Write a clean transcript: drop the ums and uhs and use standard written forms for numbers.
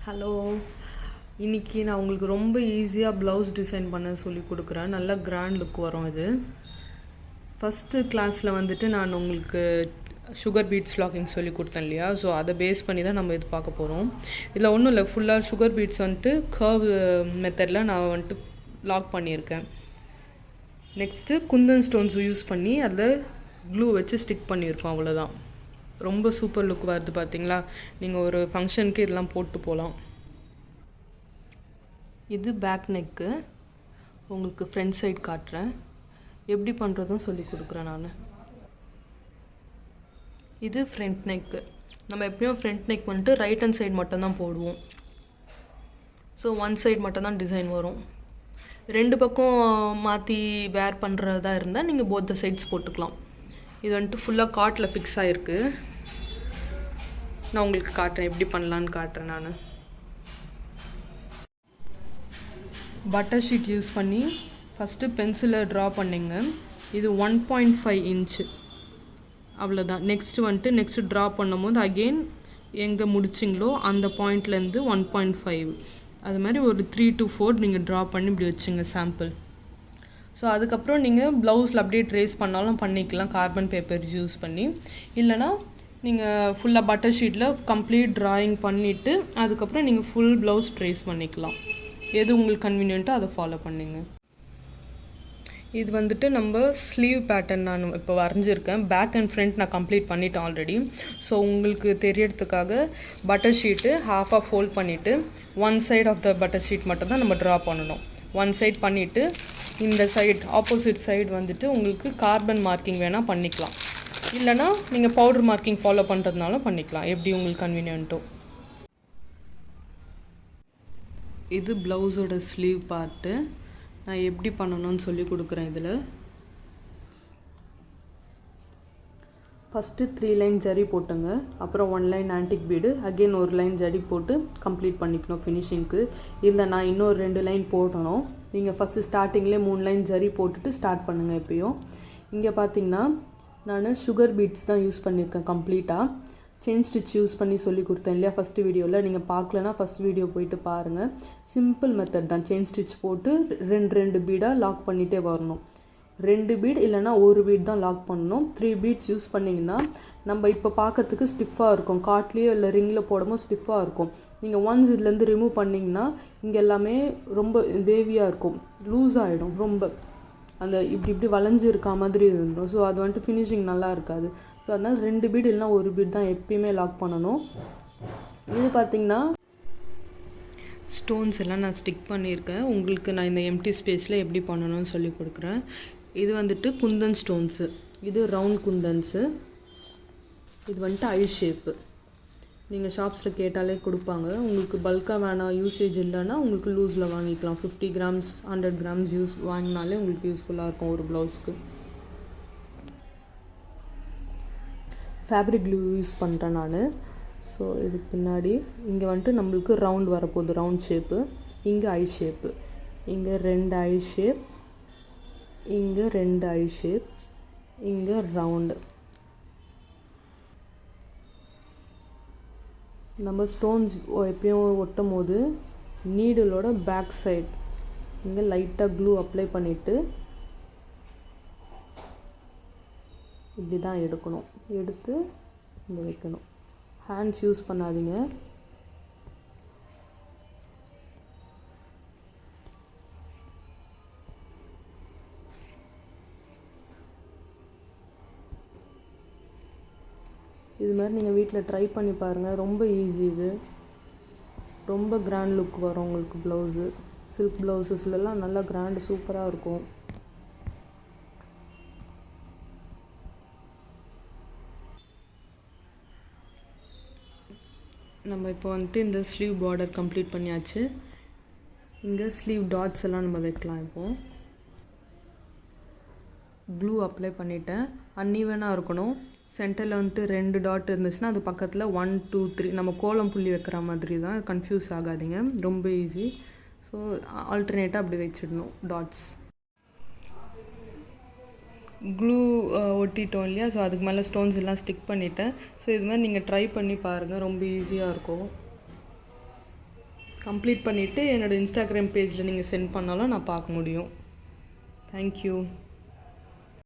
Hello, இன்றைக்கி நான் உங்களுக்கு ரொம்ப ஈஸியாக ப்ளவுஸ் டிசைன் பண்ண சொல்லி கொடுக்குறேன். நல்ல கிராண்ட் லுக் வரும் இது. ஃபஸ்ட்டு கிளாஸில் வந்துட்டு நான் உங்களுக்கு சுகர் பீட்ஸ் லாக்கிங் சொல்லி கொடுத்தேன் இல்லையா? ஸோ அதை பேஸ் பண்ணி தான் நம்ம இது பார்க்க போகிறோம். இதில் ஒன்றும் இல்லை, ஃபுல்லாக சுகர் பீட்ஸ் வந்துட்டு கர்வ் மெத்தடில் நான் வந்துட்டு லாக் பண்ணியிருக்கேன். நெக்ஸ்ட்டு குந்தன் ஸ்டோன்ஸ் யூஸ் பண்ணி அதில் க்ளூ வச்சு ஸ்டிக் பண்ணியிருக்கோம். அவ்வளோதான். ரொம்ப சூப்பர் லுக் வருது பார்த்தீங்களா? நீங்கள் ஒரு ஃபங்க்ஷனுக்கு இதெல்லாம் போட்டு போகலாம். இது பேக் நெக்கு. உங்களுக்கு ஃப்ரண்ட் சைடு காட்டுறேன். எப்படி பண்ணுறதும் சொல்லி கொடுக்குறேன் நான். இது ஃப்ரண்ட் நெக்கு. நம்ம எப்பயும் ஃப்ரண்ட் நெக் வந்துட்டு ரைட் ஹேண்ட் சைடு மட்டும்தான் போடுவோம். ஸோ ஒன் சைடு மட்டும்தான் டிசைன் வரும். ரெண்டு பக்கம் மாற்றி வேர் பண்ணுறதா இருந்தால் நீங்கள் போத் த சைட்ஸ் போட்டுக்கலாம். இது வந்துட்டு ஃபுல்லாக காட்டில் ஃபிக்ஸ் ஆகிருக்கு. நான் உங்களுக்கு காட்டுறேன், எப்படி பண்ணலான்னு காட்டுறேன் நான். பட்டர் ஷீட் யூஸ் பண்ணி ஃபஸ்ட்டு பென்சிலை ட்ரா பண்ணிங்க. இது 1.5 இன்ச்சு, அவ்வளோதான். நெக்ஸ்ட்டு ட்ரா பண்ணும் போது அகெயின் எங்கே முடிச்சிங்களோ அந்த பாயிண்ட்லேருந்து 1.5 அது மாதிரி ஒரு 3 to 4 நீங்கள் ட்ரா பண்ணி இப்படி வச்சுங்க சாம்பிள். ஸோ அதுக்கப்புறம் நீங்கள் ப்ளவுஸில் அப்படியே ட்ரேஸ் பண்ணாலும் பண்ணிக்கலாம் கார்பன் பேப்பர் யூஸ் பண்ணி. இல்லைனா நீங்கள் ஃபுல்லாக பட்டர் ஷீட்டில் கம்ப்ளீட் ட்ராயிங் பண்ணிவிட்டு அதுக்கப்புறம் நீங்கள் ஃபுல் ப்ளவுஸ் ட்ரேஸ் பண்ணிக்கலாம். எது உங்களுக்கு கன்வீனியன்ட்டோ அதை ஃபாலோ பண்ணிங்க. இது வந்துட்டு நம்ம ஸ்லீவ் பேட்டர்ன் நான் இப்போ வரைஞ்சிருக்கேன். பேக் அண்ட் ஃப்ரண்ட் நான் கம்ப்ளீட் பண்ணிட்டேன் ஆல்ரெடி. ஸோ உங்களுக்கு தெரியறதுக்காக பட்டர் ஷீட்டு ஹாஃபாக ஃபோல்ட் பண்ணிவிட்டு one side of the butter sheet மட்டும் தான் நம்ம ட்ரா பண்ணணும். ஒன் சைட் பண்ணிவிட்டு இந்த சைடு ஆப்போசிட் சைடு வந்துட்டு உங்களுக்கு கார்பன் மார்க்கிங் வேணால் பண்ணிக்கலாம். இல்லைனா நீங்கள் பவுடர் மார்க்கிங் ஃபாலோ பண்ணுறதுனால பண்ணிக்கலாம், எப்படி உங்களுக்கு கன்வீனியன்ட்டோ. இது ப்ளவுஸோட ஸ்லீவ் பார்ட்டு. நான் எப்படி பண்ணணும்னு சொல்லி கொடுக்குறேன். இதில் ஃபஸ்ட்டு 3 லைன் ஜரி போட்டுங்க. அப்புறம் 1 லைன் ஆன்டிக் பீடு, அகெயின் ஒரு லைன் ஜரி போட்டு கம்ப்ளீட் பண்ணிக்கணும் ஃபினிஷிங்க்கு. இல்லை நான் இன்னொரு 2 லைன் போடணும். நீங்கள் ஃபஸ்ட்டு ஸ்டார்டிங்லேயே 3 லைன் ஜரி போட்டுட்டு ஸ்டார்ட் பண்ணுங்கள் எப்பயும். இங்கே பார்த்தீங்கன்னா நான் சுகர் பீட்ஸ் தான் யூஸ் பண்ணியிருக்கேன் கம்ப்ளீட்டாக. செயின் ஸ்டிச் யூஸ் பண்ணி சொல்லி கொடுத்தேன் இல்லையா ஃபஸ்ட்டு வீடியோவில்? நீங்கள் பார்க்கலன்னா ஃபஸ்ட் வீடியோ போயிட்டு பாருங்கள். சிம்பிள் மெத்தட் தான். செயின் ஸ்டிச் போட்டு 2 பீடாக லாக் பண்ணிகிட்டே வரணும். 2 பீட் இல்லைனா ஒரு பீட் தான் லாக் பண்ணணும். 3 பீட்ஸ் யூஸ் பண்ணிங்கன்னா நம்ம இப்போ பார்க்கறதுக்கு ஸ்டிஃபாக இருக்கும். காட்லேயோ இல்லை ரிங்கில் போடும்போது ஸ்டிஃபாக இருக்கும். நீங்கள் ஒன்ஸ் இதுலேருந்து ரிமூவ் பண்ணிங்கன்னா இங்கே எல்லாமே ரொம்ப வேவியாக இருக்கும், லூஸ் ஆகிடும். ரொம்ப அந்த இப்படி வளைஞ்சு இருக்கா மாதிரி இருந்துடும். ஸோ அது வந்துட்டு ஃபினிஷிங் நல்லா இருக்காது. ஸோ அதனால் 2 பீட் இல்லைனா ஒரு பீட் தான் எப்பயுமே லாக் பண்ணணும். இது பார்த்திங்கன்னா ஸ்டோன்ஸ் எல்லாம் நான் ஸ்டிக் பண்ணியிருக்கேன். உங்களுக்கு நான் இந்த எம்டி ஸ்பேஸில் எப்படி பண்ணணும்னு சொல்லி கொடுக்குறேன். இது வந்துட்டு குந்தன் ஸ்டோன்ஸு. இது ரவுண்ட் குந்தன்ஸு. இது வந்துட்டு ஐ ஷேப்பு. நீங்கள் ஷாப்ஸில் கேட்டாலே கொடுப்பாங்க. உங்களுக்கு பல்காக வேணாம், யூசேஜ் இல்லைன்னா உங்களுக்கு லூஸில் வாங்கிக்கலாம். 50 கிராம்ஸ் 100 கிராம்ஸ் யூஸ் வாங்கினாலே உங்களுக்கு யூஸ்ஃபுல்லாக இருக்கும் ஒரு ப்ளவுஸ்க்கு. ஃபேப்ரிக் க்ளூ யூஸ் பண்ணுறேன் நான். ஸோ இதுக்கு பின்னாடி இங்கே வந்துட்டு நம்மளுக்கு ரவுண்ட் வரப்போகுது, ரவுண்ட் ஷேப்பு. இங்கே ஐ ஷேப்பு. இங்கே 2 ஐ ஷேப், இங்கே 2 ஐ ஷேப், இங்கே ரவுண்டு. நம்ம ஸ்டோன்ஸ் எப்பயும் ஒட்டும் போது நீடிலோட பேக் சைட் இங்கே லைட்டாக க்ளூ அப்ளை பண்ணிவிட்டு இப்படி தான் எடுக்கணும். எடுத்து இங்கே வைக்கணும். ஹேண்ட்ஸ் யூஸ் பண்ணாதீங்க. இது மாதிரி நீங்கள் வீட்டில் ட்ரை பண்ணி பாருங்கள். ரொம்ப ஈஸி. இது ரொம்ப கிராண்ட் லுக் வரும் உங்களுக்கு ப்ளவுஸு. சில்க் ப்ளவுஸஸ்லாம் நல்லா கிராண்டு சூப்பராக இருக்கும். நம்ம இப்போ வந்துட்டு இந்த ஸ்லீவ் பார்டர் கம்ப்ளீட் பண்ணியாச்சு. இங்கே ஸ்லீவ் டாட்ஸ் எல்லாம் நம்ம வைக்கலாம். இப்போது க்ளூ அப்ளை பண்ணிவிட்டேன். அன்ஈவனாக இருக்கணும். சென்டரில் வந்துட்டு 2 டாட் இருந்துச்சுன்னா அது பக்கத்தில் 1 2 3 நம்ம கோலம் புள்ளி வைக்கிற மாதிரி தான். கன்ஃபியூஸ் ஆகாதீங்க, ரொம்ப ஈஸி. ஸோ ஆல்டர்னேட்டாக அப்படி வச்சிடணும் டாட்ஸ். க்ளூ ஒட்டிட்டோம் இல்லையா? ஸோ அதுக்கு மேலே ஸ்டோன்ஸ் எல்லாம் ஸ்டிக் பண்ணிவிட்டேன். ஸோ இது மாதிரி நீங்கள் ட்ரை பண்ணி பாருங்கள், ரொம்ப ஈஸியாக இருக்கும். கம்ப்ளீட் பண்ணிவிட்டு என்னோடய இன்ஸ்டாகிராம் பேஜில் நீங்கள் சென்ட் பண்ணாலும் நான் பார்க்க முடியும். தேங்க்யூ.